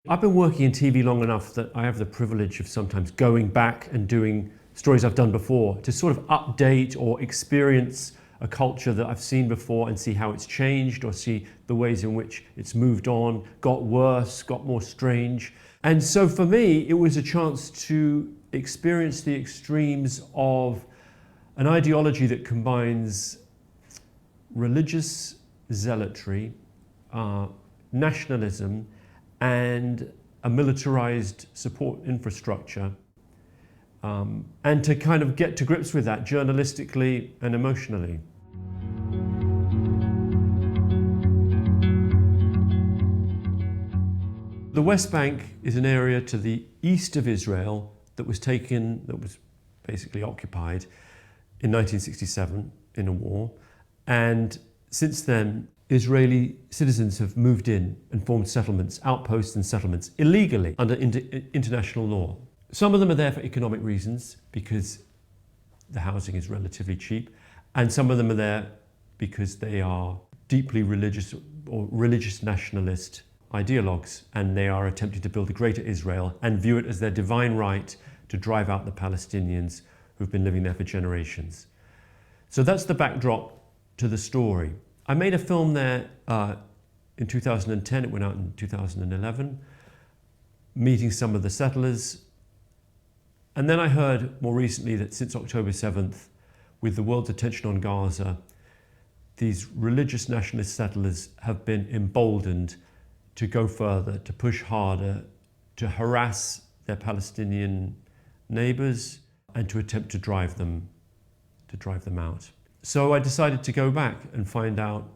I've been working in TV long enough that I have the privilege of sometimes going back and doing stories I've done before to sort of update or experience a culture that I've seen before and see how it's changed or see the ways in which it's moved on, got worse, got more strange. And so for me, it was a chance to experience the extremes of an ideology that combines religious zealotry, nationalism, and a militarized support infrastructure, and to kind of get to grips with that journalistically and emotionally. The West Bank is an area to the east of Israel that was basically occupied in 1967 in a war, and since then Israeli citizens have moved in and formed settlements, outposts and settlements, illegally under international law. Some of them are there for economic reasons because the housing is relatively cheap, and some of them are there because they are deeply religious or religious-nationalist ideologues, and they are attempting to build a greater Israel and view it as their divine right to drive out the Palestinians who've been living there for generations. So that's the backdrop to the story. I made a film there in 2010, it went out in 2011, meeting some of the settlers. And then I heard more recently that since October 7th, with the world's attention on Gaza, these religious nationalist settlers have been emboldened to go further, to push harder, to harass their Palestinian neighbors and to attempt to drive them out. So I decided to go back and find out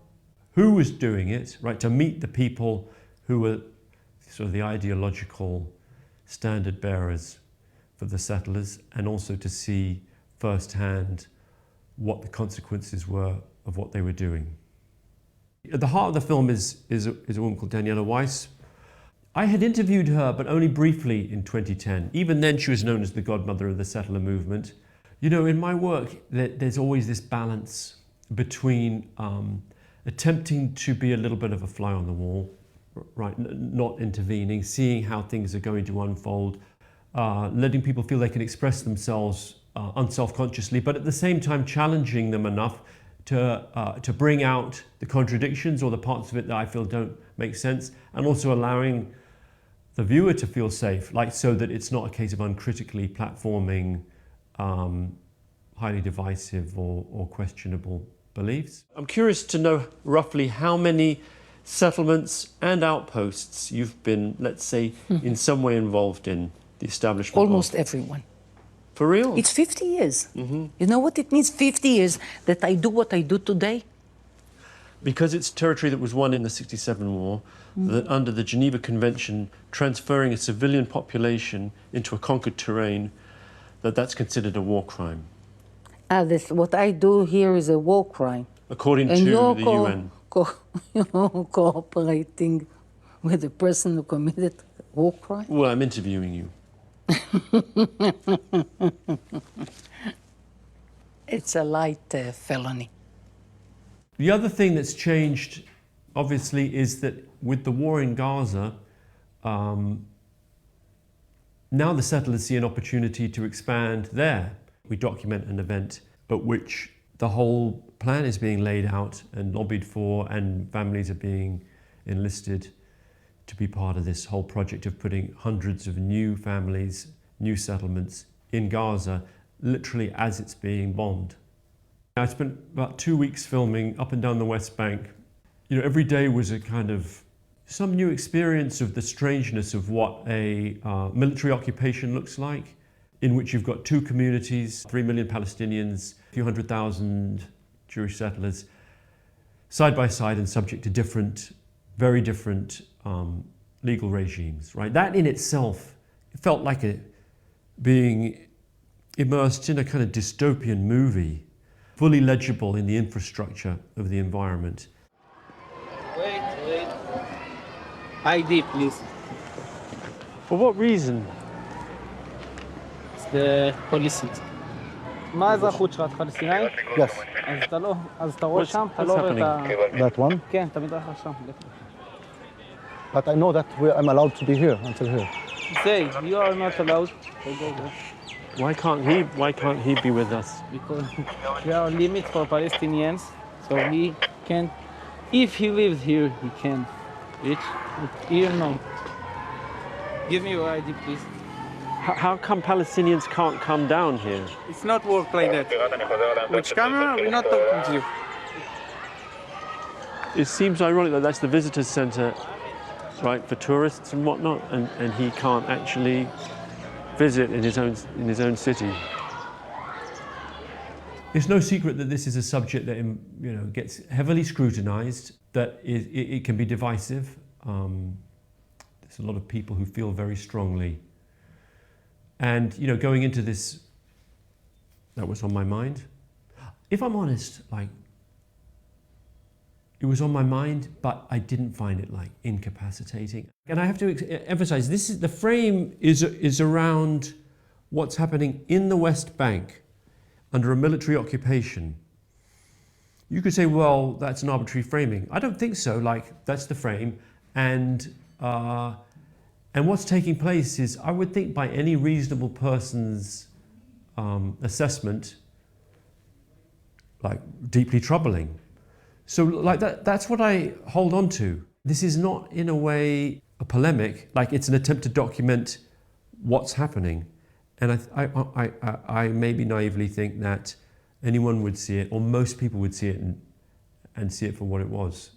who was doing it, right? To meet the people who were sort of the ideological standard bearers for the settlers, and also to see firsthand what the consequences were of what they were doing. At the heart of the film is a woman called Daniela Weiss. I had interviewed her, but only briefly in 2010. Even then, she was known as the godmother of the settler movement. You know, in my work, there's always this balance between attempting to be a little bit of a fly on the wall, right? Not intervening, seeing how things are going to unfold, letting people feel they can express themselves unself-consciously, but at the same time challenging them enough to bring out the contradictions or the parts of it that I feel don't make sense, and also allowing the viewer to feel safe, like so that it's not a case of uncritically platforming highly divisive or questionable beliefs. I'm curious to know roughly how many settlements and outposts you've been, let's say, in some way involved in the establishment Almost everyone. For real? It's 50 years. You know what it means, 50 years, that I do what I do today? Because it's territory that was won in the '67 war, that under the Geneva Convention, transferring a civilian population into a conquered terrain, that's considered a war crime. What I do here is a war crime. According to the UN. You're cooperating with the person who committed war crime? Well, I'm interviewing you. It's a light felony. The other thing that's changed, obviously, is that with the war in Gaza, now the settlers see an opportunity to expand there. We document an event at which the whole plan is being laid out and lobbied for, and families are being enlisted to be part of this whole project of putting hundreds of new families, new settlements in Gaza, literally as it's being bombed. I spent about 2 weeks filming up and down the West Bank. You know, every day was a kind of some new experience of the strangeness of what a military occupation looks like, in which you've got two communities, 3 million Palestinians, a few 100,000 Jewish settlers, side by side and subject to very different legal regimes, right? That in itself, it felt like being immersed in a kind of dystopian movie, fully legible in the infrastructure of the environment. Wait. ID, please. For what reason? It's the police. מה האזרחות שלך? את פלסטינאי? Yes. אז אתה רואה שם, אתה לא רואה את ה... That one? כן, אתה מדרך שם. But I know that I'm allowed to be here until here. Say, you are not allowed to go there Why can't he be with us? because there are limits for Palestinians, so he can't. If he lives here, he can reach. Here, no. Give me your ID, please. How come Palestinians can't come down here? It's not work like that. Which camera? We're not talking to you. It seems ironic that that's the visitors centre, right, for tourists and whatnot, and he can't actually visit in his own city. It's no secret that this is a subject that gets heavily scrutinised, that it can be divisive. There's a lot of people who feel very strongly. And going into this, that was on my mind. If I'm honest, it was on my mind, but I didn't find it incapacitating. And I have to emphasize, the frame is around what's happening in the West Bank under a military occupation. You could say, well, that's an arbitrary framing. I don't think so. That's the frame, and what's taking place is, I would think, by any reasonable person's assessment, deeply troubling. So that's what I hold on to. This is not in a way a polemic, it's an attempt to document what's happening. And I maybe naively think that anyone would see it, or most people would see it and see it for what it was.